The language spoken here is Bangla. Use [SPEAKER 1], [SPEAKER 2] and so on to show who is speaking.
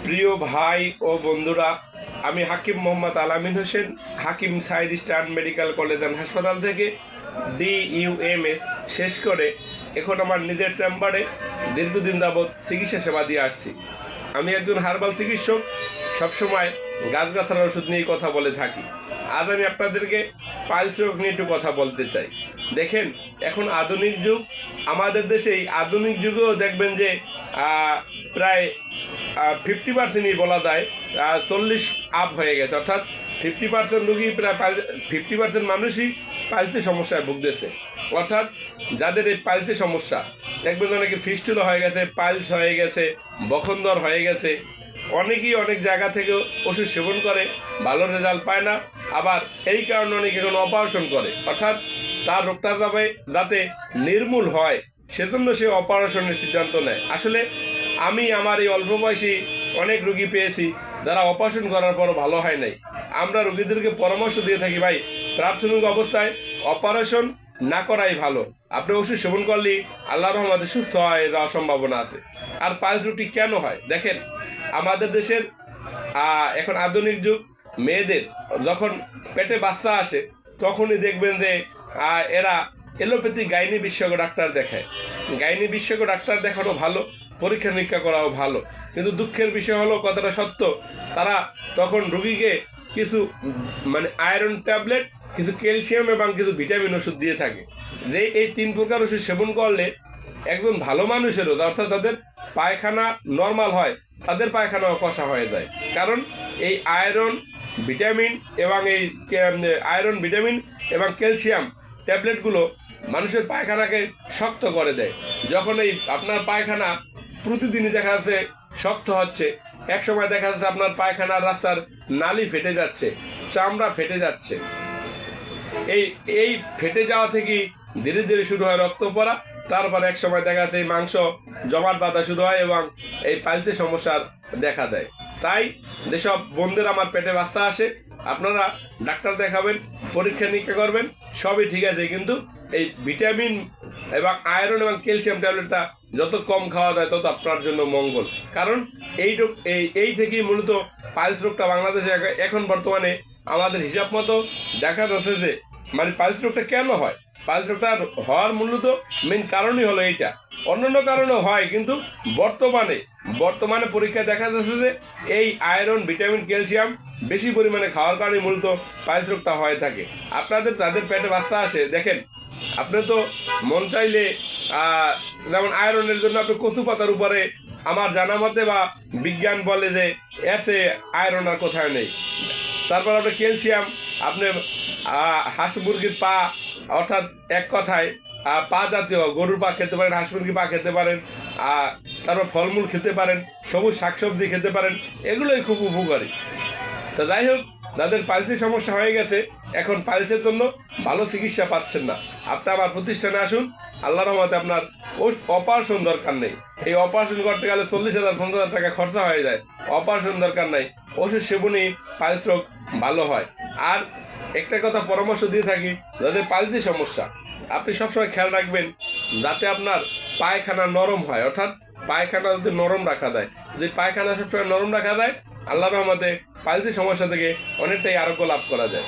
[SPEAKER 1] প্রিয় ভাই ও বন্ধুরা, আমি Hakim Mohammad Alamin Hossain, Hakim Saeed Eastern Medical College and হাসপাতাল থেকে DUMS শেষ করে এখন আমার নিজের চেম্বারে দীর্ঘদিন যাবৎ চিকিৎসা সেবা দিয়ে আসছি। আমি একজন হার্বাল চিকিৎসক, সবসময় গাছগাছার ওষুধ নিয়ে কথা বলে থাকি। আজ আমি আপনাদেরকে পাইলস রোগ নিয়ে একটু কথা বলতে চাই। দেখেন, এখন আধুনিক যুগ, আমাদের দেশে এই আধুনিক যুগেও দেখবেন যে প্রায় 50%ই বলা যায় 40 আপ হয়ে গেছে, অর্থাৎ 50% রোগী, প্রায় 50% মানুষই পাইলসের সমস্যায় ভুগতেছে। অর্থাৎ যাদের এই পাইলসের সমস্যা, দেখবেন অনেকে ফিস্টুলা হয়ে গেছে, পাইলস হয়ে গেছে, বখন্দর হয়ে গেছে, অনেকেই অনেক জায়গা থেকে ওষুধ সেবন করে, ভালো রেজাল্ট পায় না। আবার এই কারণে অনেকে এখন অপারেশন করে, অর্থাৎ তার রোগটা যাতে নির্মূল হয় সেজন্য সে অপারেশনের সিদ্ধান্ত নেয়। আসলে আমি আমার এই অল্প বয়সী অনেক রোগী পেয়েছি যারা অপারেশন করার পরও ভালো হয় নাই। আমরা রোগীদেরকে পরামর্শ দিয়ে থাকি, ভাই প্রাথমিক অবস্থায় অপারেশন না করাই ভালো। আপনি ওষুধ সেবন করলেই আল্লাহর রহমতে সুস্থ হয়ে যাওয়ার সম্ভাবনা আছে। আর পাইলস রোগটি কেন হয়? দেখেন, আমাদের দেশের এখন আধুনিক যুগ, মেয়েদের যখন পেটে বাচ্চা আসে তখনই দেখবেন যে এরা এলোপ্যাথি গাইনি বিশেষজ্ঞ ডাক্তার দেখায়। গাইনি বিশেষজ্ঞ ডাক্তার দেখানো ভালো, পরীক্ষা নিরীক্ষা করাও ভালো, কিন্তু দুঃখের বিষয় হলো, কথাটা সত্য, তারা তখন রুগীকে কিছু আয়রন ট্যাবলেট, কিছু ক্যালসিয়াম এবং কিছু ভিটামিন ওষুধ দিয়ে থাকে, যে এই 3 প্রকার ওষুধ সেবন করলে একজন ভালো মানুষেরও, অর্থাৎ তাদের পায়খানা নর্মাল হয়, তাদের পায়খানাও কষা হয়ে যায়। কারণ এই ভিটামিন এবং ভিটামিন এবং ক্যালসিয়াম ট্যাবলেটগুলো মানুষের পায়খানাকে শক্ত করে দেয়। যখন এই আপনার পায়খানা প্রতিদিনই দেখা যাচ্ছে শক্ত হচ্ছে, এক সময় দেখা যাচ্ছে আপনার পায়খানার রাস্তার নালি ফেটে যাচ্ছে, চামড়া ফেটে যাচ্ছে, এই এই ফেটে যাওয়া থেকেই ধীরে ধীরে শুরু হয় রক্ত পড়া। তারপর এক সময় দেখা যাচ্ছে এই মাংস জমাট বাঁধা শুরু হয় এবং এই পাইলসের সমস্যার দেখা দেয়। তাই যেসব বোনদের আমার পেটে বাচ্চা আসে, আপনারা ডাক্তার দেখাবেন, পরীক্ষা নিরীক্ষা করবেন, সবই ঠিক আছে, কিন্তু এই ভিটামিন এবং আয়রন এবং ক্যালসিয়াম ট্যাবলেটটা যত কম খাওয়া যায় তত আপনার জন্য মঙ্গল। কারণ এই থেকেই মূলত পাইলস রোগটা বাংলাদেশে এখন বর্তমানে আমাদের হিসাব মতো দেখা যাচ্ছে যে পাইলস রোগটা কেন হয়। পাইলস রোগটা হওয়ার মূলত মেন কারণই হলো এইটা। অন্যান্য কারণেও হয়, কিন্তু বর্তমানে পরীক্ষায় দেখা যাচ্ছে যে এই আয়রন, ভিটামিন, ক্যালসিয়াম বেশি পরিমাণে খাওয়ার কারণে মূলত পাইলস রোগটা হয়ে থাকে। আপনাদের যাদের পেটে বাচ্চা আসে, দেখেন, আপনি তো মন চাইলে যেমন আয়রনের জন্য আপনি কচু পাতার উপরে, আমার জানা মতে বা বিজ্ঞান বলে যে এসে আয়রন আর কোথায় নেই। তারপর আপনার ক্যালসিয়াম, আপনি হাঁস মুরগির পা, অর্থাৎ এক কথায় পা জাতীয় গরুর পা খেতে পারেন, হাঁস মুরগির পা খেতে পারেন, তারপর ফলমূল খেতে পারেন, সবুজ শাকসবজি খেতে পারেন, এগুলোই খুব উপকারী। তো যাই হোক, যাদের পাইলসের সমস্যা হয়ে গেছে, এখন পাইলসের জন্য ভালো চিকিৎসা পাচ্ছেন না, আপনি আমার প্রতিষ্ঠানে আসুন। আল্লাহর রহমতে আপনার অপারেশন দরকার নেই। এই অপারেশন করতে গেলে 40,000 50,000 টাকা খরচা হয়ে যায়। অপারেশন দরকার নাই, ওষুধ সেবনেই পাইলস রোগ ভালো হয়। আর একটা কথা পরামর্শ দিয়ে থাকি, যাদের পাইলসের সমস্যা, আপনি সবসময় খেয়াল রাখবেন যাতে আপনার পায়খানা নরম হয়, অর্থাৎ পায়খানা যদি নরম রাখা যায়, যদি পায়খানা সবসময় নরম রাখা যায়, আল্লাহর রহমতে পাইলসের সমস্যা থেকে অনেকটাই আরোগ্য লাভ করা যায়।